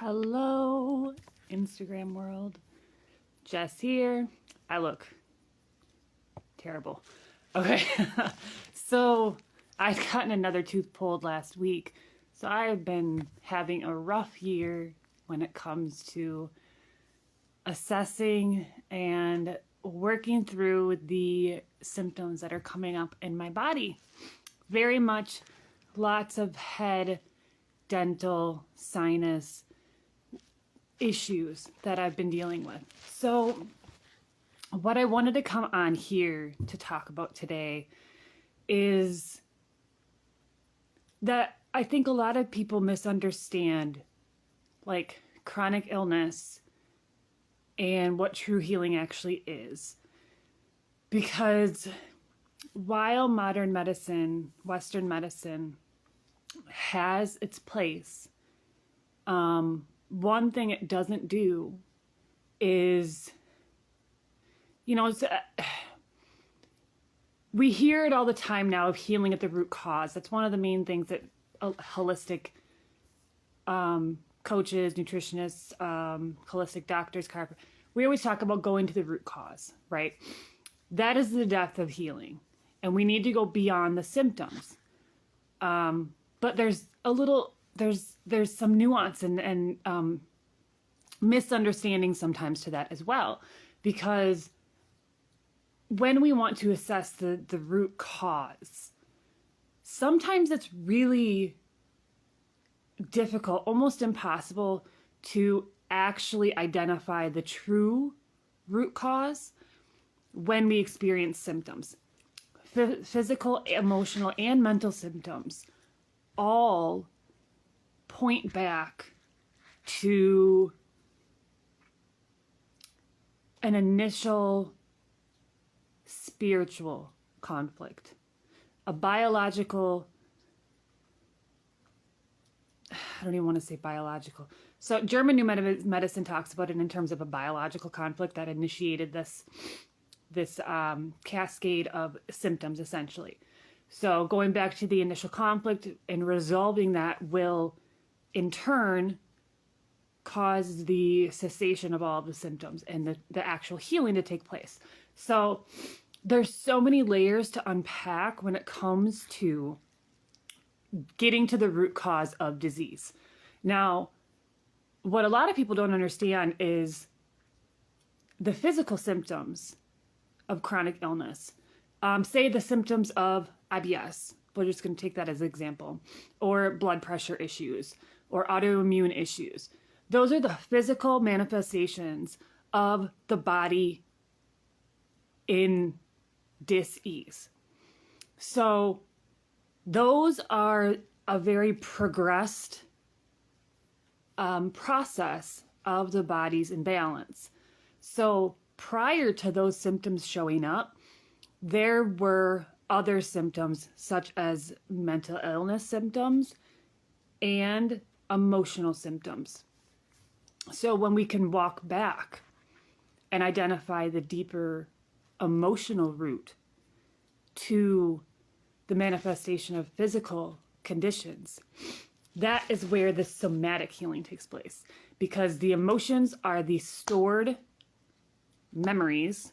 Hello, Instagram world. Jess here. I look terrible. Okay. So I'd gotten another tooth pulled last week. So I've been having a rough year when it comes to assessing and working through the symptoms that are coming up in my body. Very much lots of head, dental, sinus issues that I've been dealing with. So what I wanted to come on here to talk about today is that I think a lot of people misunderstand like chronic illness and what true healing actually is. Because while modern medicine, Western medicine, has its place, one thing it doesn't do is, we hear it all the time now of healing at the root cause. That's one of the main things that holistic coaches, nutritionists, holistic doctors, we always talk about going to the root cause, right? That is the depth of healing. And we need to go beyond the symptoms. But there's some nuance and misunderstanding sometimes to that as well, because when we want to assess the root cause, sometimes it's really difficult, almost impossible, to actually identify the true root cause when we experience symptoms. Physical, emotional, and mental symptoms all point back to an initial spiritual conflict, a biological, I don't even want to say biological. So German New Medicine talks about it in terms of a biological conflict that initiated this cascade of symptoms, essentially. So going back to the initial conflict and resolving that will, in turn, cause the cessation of all of the symptoms and the actual healing to take place. So there's so many layers to unpack when it comes to getting to the root cause of disease. Now, what a lot of people don't understand is the physical symptoms of chronic illness. Say the symptoms of IBS. We're just going to take that as an example. Or blood pressure issues or autoimmune issues. Those are the physical manifestations of the body in dis-ease. So those are a very progressed process of the body's imbalance. So prior to those symptoms showing up, there were other symptoms such as mental illness symptoms and emotional symptoms. So when we can walk back and identify the deeper emotional root to the manifestation of physical conditions, that is where the somatic healing takes place, because the emotions are the stored memories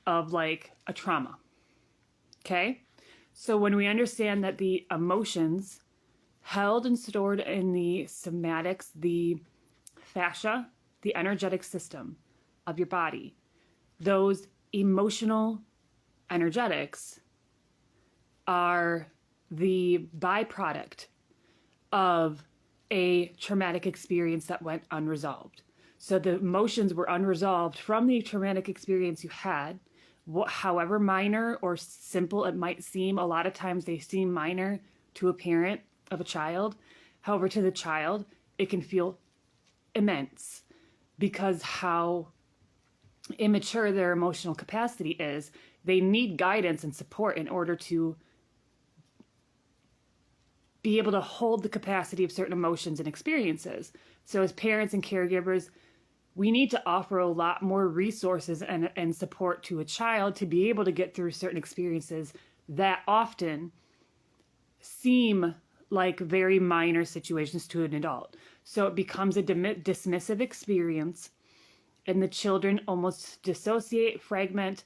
of like a trauma. Okay? So when we understand that the emotions held and stored in the somatics, the fascia, the energetic system of your body, those emotional energetics are the byproduct of a traumatic experience that went unresolved. So the emotions were unresolved from the traumatic experience you had, however minor or simple it might seem. A lot of times they seem minor to a parent of a child. However, to the child, it can feel immense because how immature their emotional capacity is. They need guidance and support in order to be able to hold the capacity of certain emotions and experiences. So as parents and caregivers, we need to offer a lot more resources and support to a child to be able to get through certain experiences that often seem like very minor situations to an adult. So it becomes a dismissive experience, and the children almost dissociate, fragment,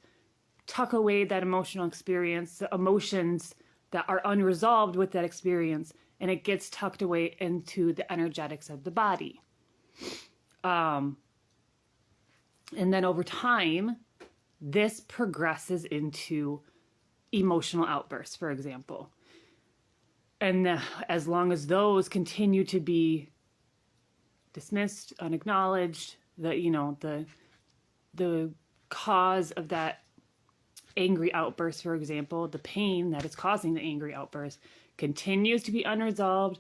tuck away that emotional experience, the emotions that are unresolved with that experience, and it gets tucked away into the energetics of the body. And then over time, this progresses into emotional outbursts, for example. And as long as those continue to be dismissed, unacknowledged, the cause of that angry outburst, for example, the pain that is causing the angry outburst continues to be unresolved,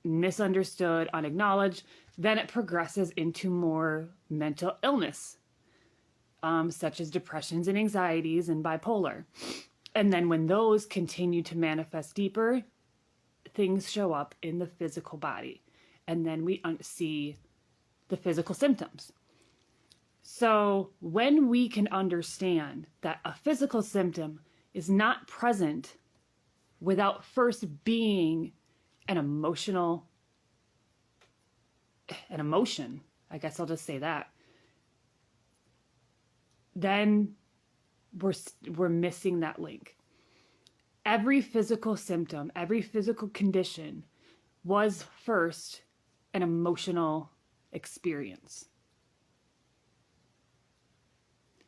misunderstood, unacknowledged, then it progresses into more mental illness, such as depressions and anxieties and bipolar. And then when those continue to manifest deeper, things show up in the physical body. And then we see the physical symptoms. So when we can understand that a physical symptom is not present without first being an emotion, I guess I'll just say that, then we're missing that link. Every physical symptom, every physical condition was first an emotional experience.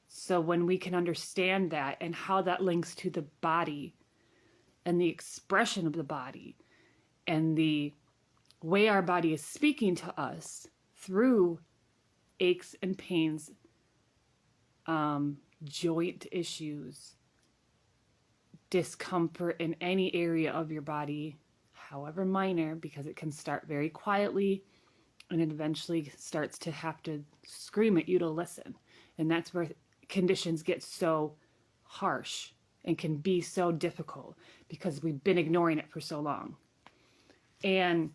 So when we can understand that and how that links to the body and the expression of the body and the way our body is speaking to us through aches and pains, joint issues, discomfort in any area of your body, however minor, because it can start very quietly and it eventually starts to have to scream at you to listen. And that's where conditions get so harsh and can be so difficult because we've been ignoring it for so long. And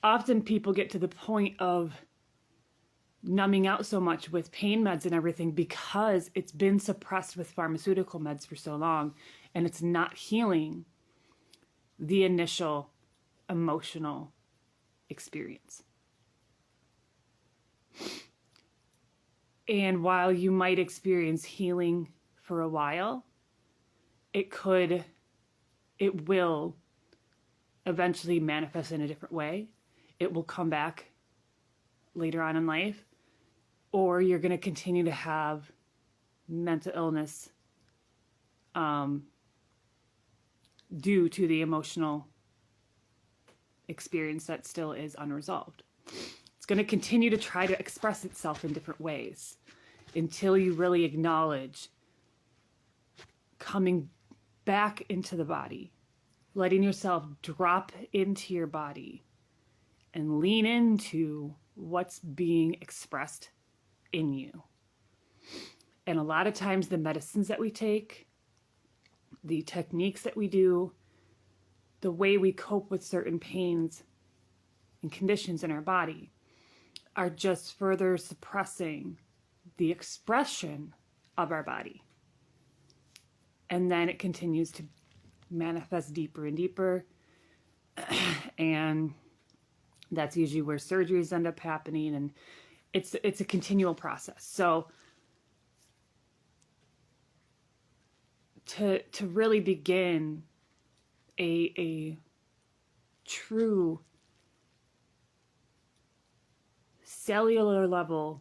often people get to the point of numbing out so much with pain meds and everything because it's been suppressed with pharmaceutical meds for so long, and it's not healing the initial emotional experience. And while you might experience healing for a while, it will eventually manifest in a different way. It will come back later on in life, or you're going to continue to have mental illness due to the emotional experience that still is unresolved. It's going to continue to try to express itself in different ways until you really acknowledge coming back into the body, letting yourself drop into your body and lean into what's being expressed in you. And a lot of times the medicines that we take, the techniques that we do, the way we cope with certain pains and conditions in our body are just further suppressing the expression of our body. And then it continues to manifest deeper and deeper. And that's usually where surgeries end up happening. And it's a continual process. So to really begin a true cellular level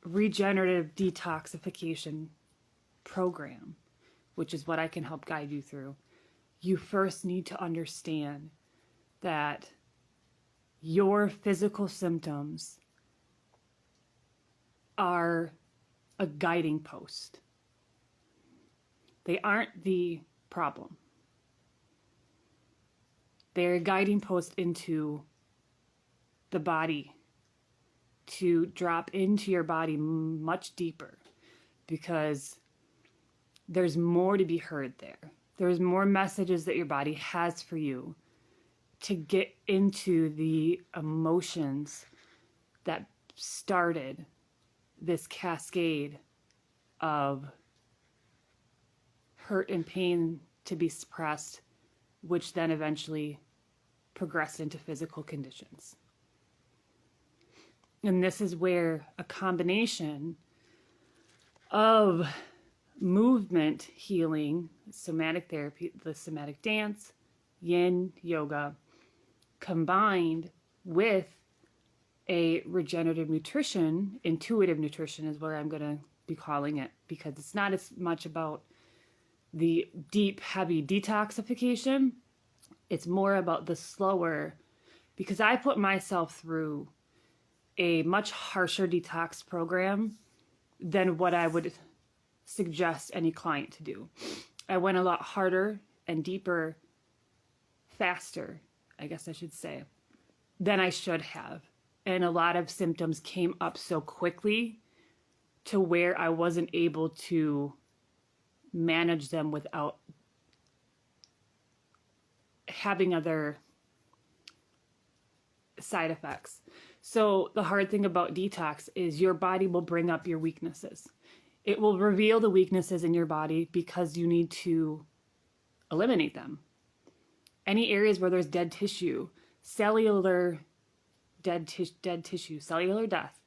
regenerative detoxification program, which is what I can help guide you through, you first need to understand that your physical symptoms are a guiding post. They aren't the problem. They're a guiding post into the body, to drop into your body much deeper, because there's more to be heard there. There's more messages that your body has for you to get into the emotions that started this cascade of hurt and pain to be suppressed, which then eventually progressed into physical conditions. And this is where a combination of movement healing, somatic therapy, the somatic dance, yin yoga, combined with a regenerative nutrition, intuitive nutrition is what I'm going to be calling it, because it's not as much about the deep, heavy detoxification. It's more about the slower, because I put myself through a much harsher detox program than what I would suggest any client to do. I went a lot harder and deeper, faster, I guess I should say, than I should have. And a lot of symptoms came up so quickly to where I wasn't able to manage them without having other side effects. So the hard thing about detox is your body will bring up your weaknesses. It will reveal the weaknesses in your body because you need to eliminate them. Any areas where there's dead tissue, cellular death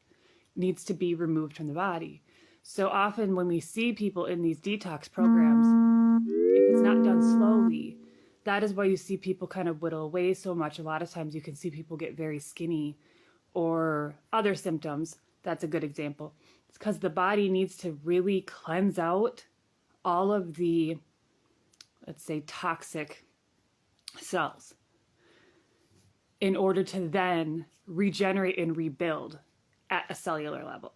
needs to be removed from the body. So often when we see people in these detox programs, if it's not done slowly, that is why you see people kind of whittle away so much. A lot of times you can see people get very skinny or other symptoms. That's a good example. It's because the body needs to really cleanse out all of the, let's say, toxic cells in order to then regenerate and rebuild at a cellular level.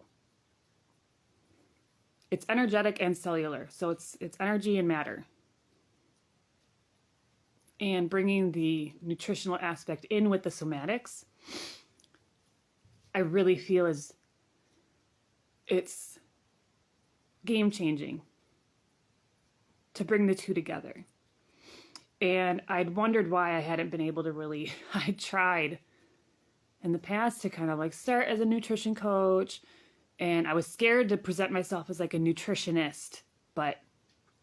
It's energetic and cellular, so it's energy and matter. And bringing the nutritional aspect in with the somatics, I really feel it's game changing to bring the two together. And I'd wondered why I hadn't been able to really, I tried in the past to kind of like start as a nutrition coach, and I was scared to present myself as like a nutritionist, but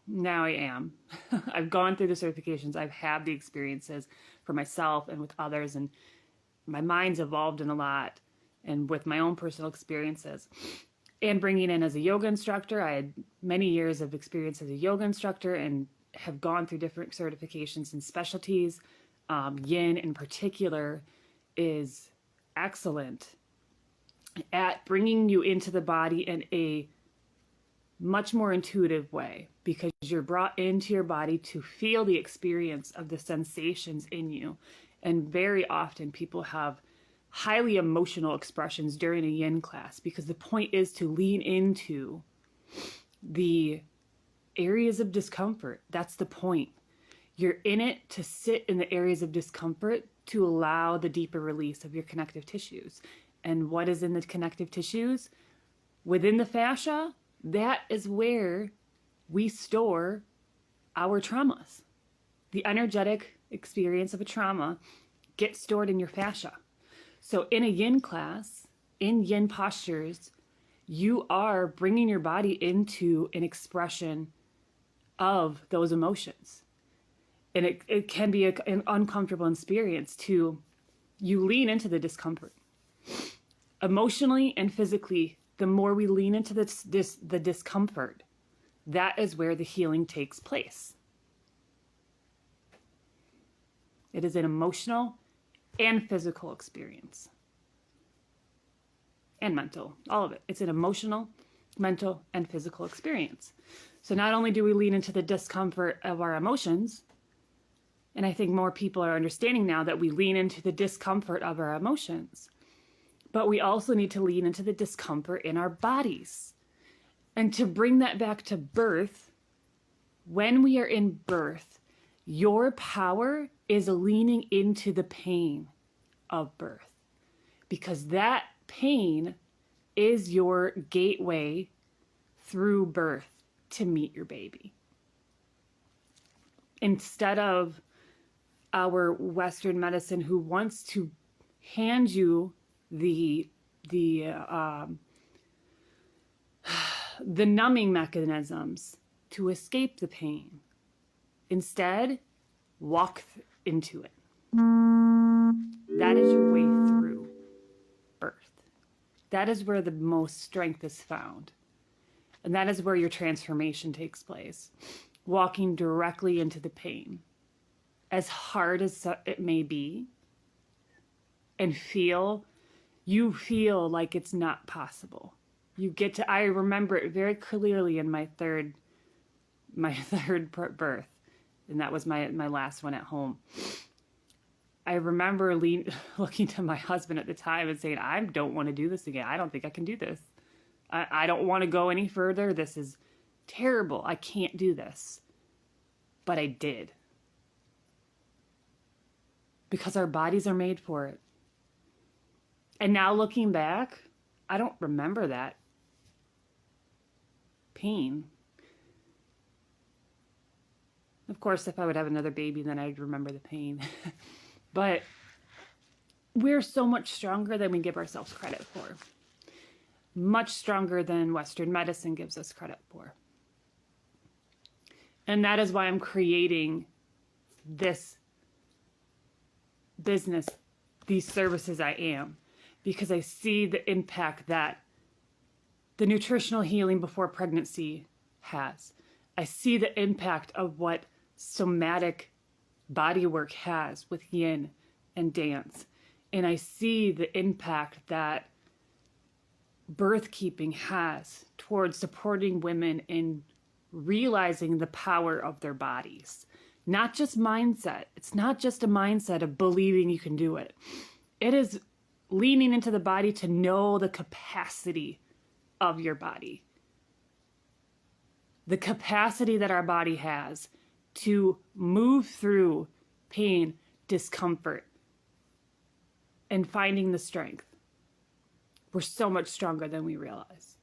now I am. I've gone through the certifications. I've had the experiences for myself and with others, and my mind's evolved in a lot, and with my own personal experiences. And bringing in as a yoga instructor, I had many years of experience as a yoga instructor and have gone through different certifications and specialties. Yin in particular is excellent at bringing you into the body in a much more intuitive way, because you're brought into your body to feel the experience of the sensations in you. And very often people have highly emotional expressions during a yin class, because the point is to lean into the areas of discomfort. That's the point. You're in it to sit in the areas of discomfort to allow the deeper release of your connective tissues. And what is in the connective tissues? Within the fascia, that is where we store our traumas. The energetic experience of a trauma gets stored in your fascia. So in a yin class, in yin postures, you are bringing your body into an expression of those emotions. And it can be an uncomfortable experience to, you lean into the discomfort. Emotionally and physically, the more we lean into the discomfort, that is where the healing takes place. It is an emotional and physical experience. And mental, all of it. It's an emotional, mental, and physical experience. So not only do we lean into the discomfort of our emotions, and I think more people are understanding now that we lean into the discomfort of our emotions, but we also need to lean into the discomfort in our bodies. And to bring that back to birth, when we are in birth, your power is leaning into the pain of birth, because that pain is your gateway through birth to meet your baby. Instead of our Western medicine, who wants to hand you the numbing mechanisms to escape the pain. Instead, walk into it. that is where the most strength is found. And that is where your transformation takes place. Walking directly into the pain, as hard as it may be, and you feel like it's not possible. I remember it very clearly in my third birth, and that was my last one at home. I remember looking to my husband at the time and saying, I don't want to do this again. I don't think I can do this. I don't want to go any further. This is terrible. I can't do this. But I did. Because our bodies are made for it. And now looking back, I don't remember that pain. Of course, if I would have another baby, then I'd remember the pain. But we're so much stronger than we give ourselves credit for. Much stronger than Western medicine gives us credit for. And that is why I'm creating this business, these services I am, because I see the impact that the nutritional healing before pregnancy has. I see the impact of what somatic body work has with yin and dance. And I see the impact that birth keeping has towards supporting women in realizing the power of their bodies. Not just mindset. It's not just a mindset of believing you can do it. It is leaning into the body to know the capacity of your body. The capacity that our body has to move through pain, discomfort, and finding the strength. We're so much stronger than we realize.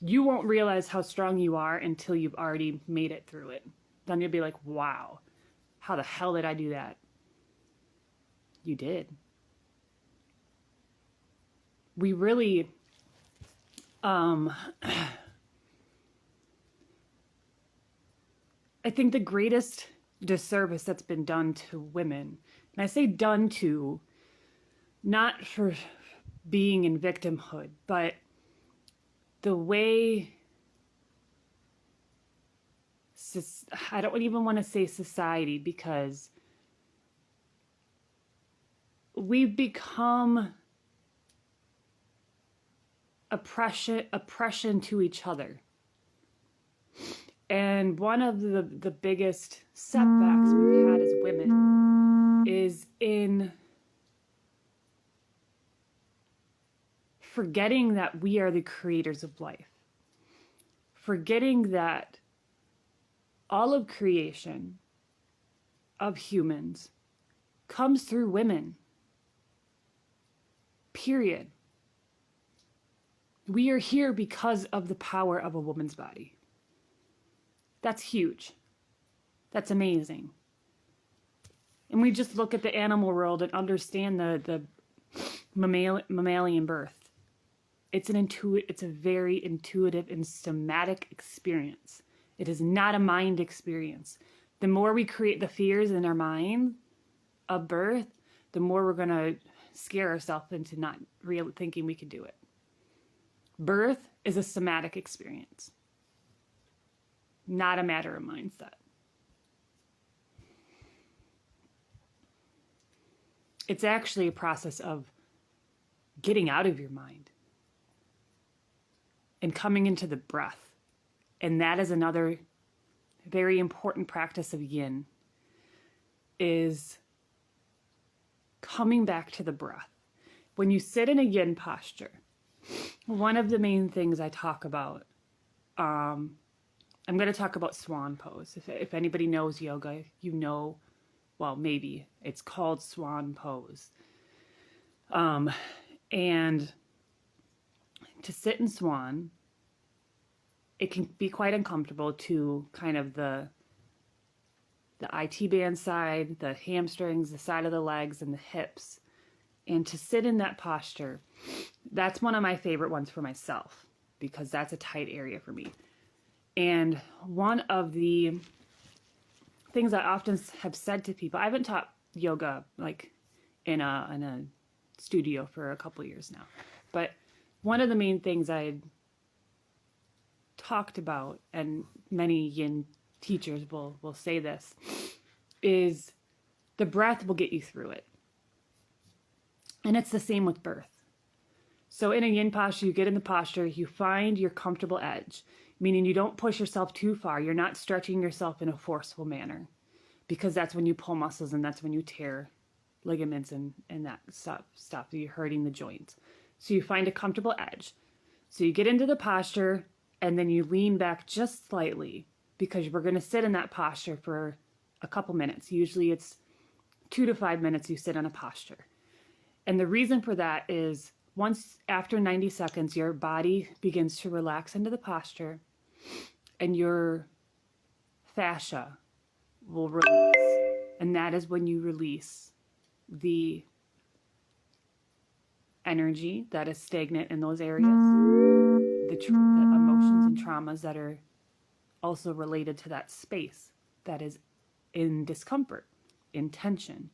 You won't realize how strong you are until you've already made it through it. Then you'll be like, wow, how the hell did I do that? You did. We really, I think the greatest disservice that's been done to women, and I say done to, not for being in victimhood, but the way, I don't even want to say society, because we've become oppression to each other. And one of the biggest setbacks we've had as women is in forgetting that we are the creators of life. Forgetting that all of creation of humans comes through women. Period. We are here because of the power of a woman's body. That's huge. That's amazing. And we just look at the animal world and understand the mammalian birth. It's a very intuitive and somatic experience. It is not a mind experience. The more we create the fears in our mind of birth, the more we're going to scare ourselves into not really thinking we can do it. Birth is a somatic experience, not a matter of mindset. It's actually a process of getting out of your mind and coming into the breath. And that is another very important practice of yin, is coming back to the breath. When you sit in a yin posture, one of the main things I talk about, I'm going to talk about swan pose. If anybody knows yoga, you know, well, maybe it's called swan pose. And to sit in swan, it can be quite uncomfortable to kind of the IT band side, the hamstrings, the side of the legs, and the hips. And to sit in that posture, that's one of my favorite ones for myself, because that's a tight area for me. And one of the things I often have said to people, I haven't taught yoga like in a studio for a couple years now. But one of the main things I talked about, and many yin teachers will say this, is the breath will get you through it. And it's the same with birth. So in a yin posture, you get in the posture, you find your comfortable edge, meaning you don't push yourself too far. You're not stretching yourself in a forceful manner, because that's when you pull muscles and that's when you tear ligaments and that stuff. You're hurting the joints. So you find a comfortable edge. So you get into the posture and then you lean back just slightly, because we're going to sit in that posture for a couple minutes. Usually it's 2 to 5 minutes you sit in a posture. And the reason for that is once after 90 seconds, your body begins to relax into the posture and your fascia will release. And that is when you release the energy that is stagnant in those areas, the emotions and traumas that are also related to that space that is in discomfort, in tension.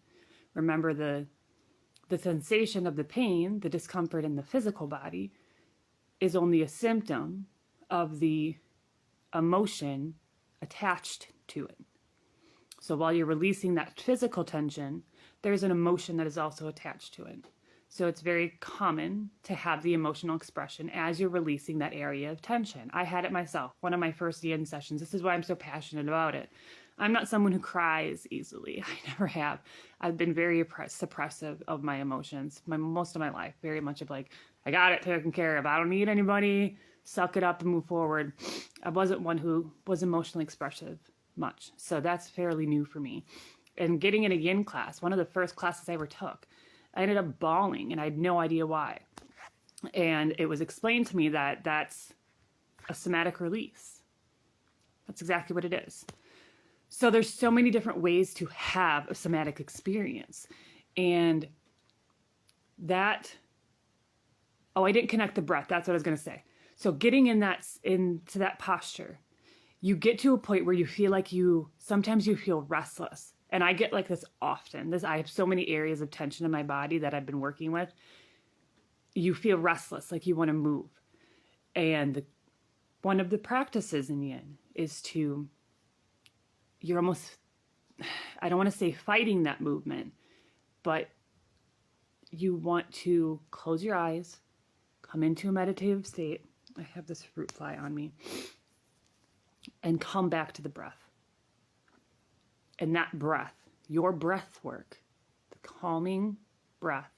Remember, the sensation of the pain, the discomfort in the physical body is only a symptom of the emotion attached to it. So while you're releasing that physical tension, there's an emotion that is also attached to it. So it's very common to have the emotional expression as you're releasing that area of tension. I had it myself, one of my first yin sessions. This is why I'm so passionate about it. I'm not someone who cries easily. I never have. I've been very suppressive of my emotions most of my life. Very much of like, I got it taken care of. I don't need anybody. Suck it up and move forward. I wasn't one who was emotionally expressive much. So that's fairly new for me. And getting in a yin class, one of the first classes I ever took, I ended up bawling and I had no idea why. And it was explained to me that that's a somatic release. That's exactly what it is. So there's so many different ways to have a somatic experience. And that, I didn't connect the breath. That's what I was going to say. So getting into that posture, you get to a point where you feel like sometimes you feel restless. And I get like this often. I have so many areas of tension in my body that I've been working with. You feel restless, like you want to move. And one of the practices in yin is you're almost, I don't want to say fighting that movement, but you want to close your eyes, come into a meditative state. I have this fruit fly on me. And come back to the breath. And that breath, your breath work, the calming breath,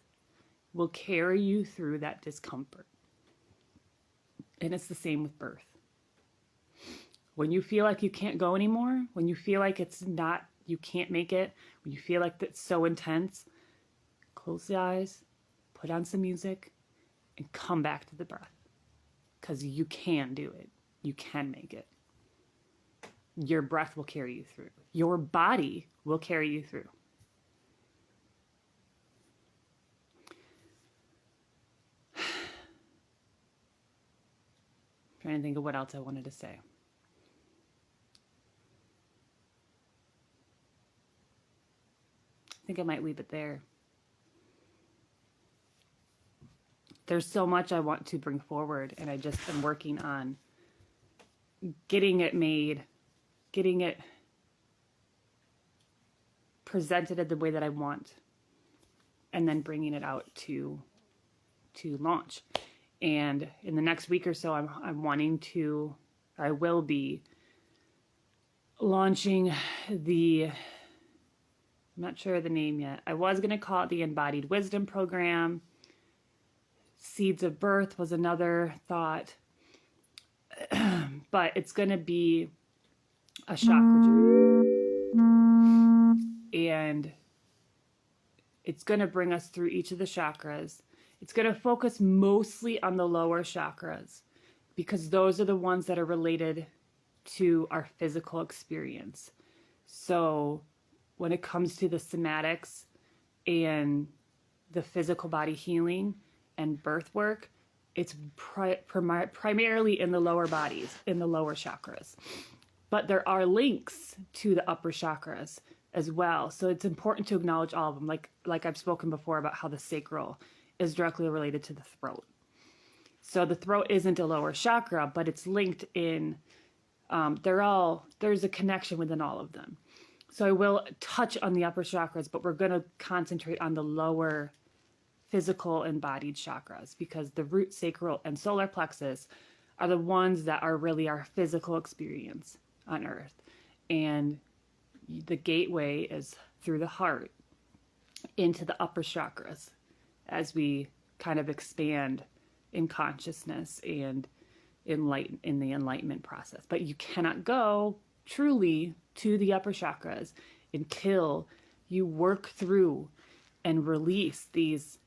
will carry you through that discomfort. And it's the same with birth. When you feel like you can't go anymore, when you feel like you can't make it, when you feel like it's so intense, close the eyes, put on some music, and come back to the breath. Because you can do it. You can make it. Your breath will carry you through. Your body will carry you through. Trying to think of what else I wanted to say. I think I might leave it there. There's so much I want to bring forward, and I just am working on getting it made, getting it presented in the way that I want, and then bringing it out to launch. And in the next week or so, I will be launching I'm not sure of the name yet. I was going to call it the Embodied Wisdom Program. Seeds of Birth was another thought. But it's going to be a chakra journey. And it's going to bring us through each of the chakras. It's going to focus mostly on the lower chakras, because those are the ones that are related to our physical experience. So when it comes to the somatics and the physical body healing and birth work, it's primarily in the lower bodies, in the lower chakras. But there are links to the upper chakras as well. So it's important to acknowledge all of them. Like I've spoken before about how the sacral is directly related to the throat. So the throat isn't a lower chakra, but it's linked in, there's a connection within all of them. So I will touch on the upper chakras, but we're going to concentrate on the lower physical embodied chakras, because the root, sacral, and solar plexus are the ones that are really our physical experience on earth. And the gateway is through the heart into the upper chakras as we kind of expand in consciousness and in the enlightenment process. But you cannot go truly to the upper chakras until you work through and release these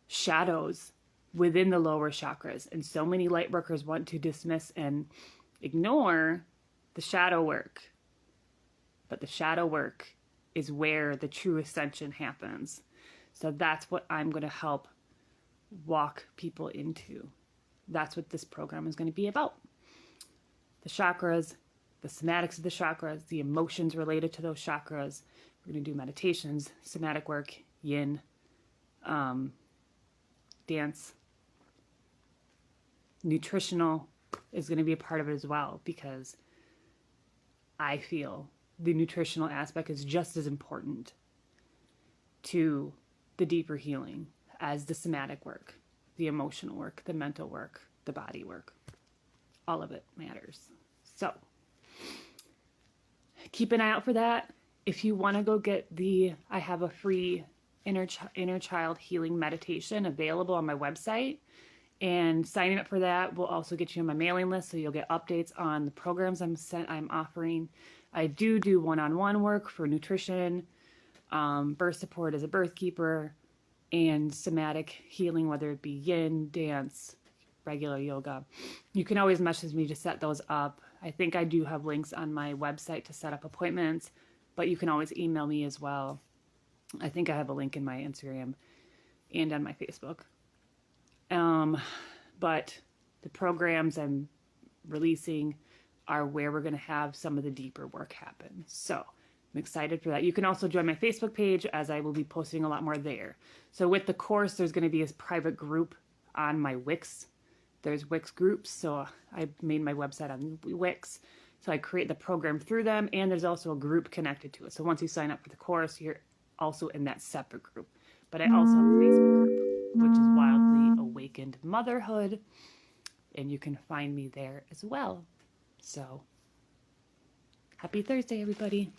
shadows within the lower chakras. And so many light workers want to dismiss and ignore the shadow work. But the shadow work is where the true ascension happens. So that's what I'm going to help walk people into. That's what this program is going to be about. The chakras, the somatics of the chakras, the emotions related to those chakras. We're going to do meditations, somatic work, yin, dance. Nutritional is going to be a part of it as well, because I feel the nutritional aspect is just as important to the deeper healing as the somatic work, the emotional work, the mental work, the body work. All of it matters. So keep an eye out for that. If you want to go get I have a free inner child healing meditation available on my website, and signing up for that will also get you on my mailing list, so you'll get updates on the programs I'm offering. I do one-on-one work for nutrition, birth support as a birth keeper, and somatic healing, whether it be yin, dance, regular yoga. You can always message me to set those up. I think I do have links on my website to set up appointments, but you can always email me as well. I think I have a link in my Instagram and on my Facebook. But the programs I'm releasing are where we're going to have some of the deeper work happen. So I'm excited for that. You can also join my Facebook page, as I will be posting a lot more there. So with the course, there's going to be a private group on my Wix. There's Wix groups. So I made my website on Wix. So I create the program through them, and there's also a group connected to it. So once you sign up for the course, you're also in that separate group. But I also have a Facebook group, which is Wildly Awakened Motherhood, and you can find me there as well. So happy Thursday, everybody.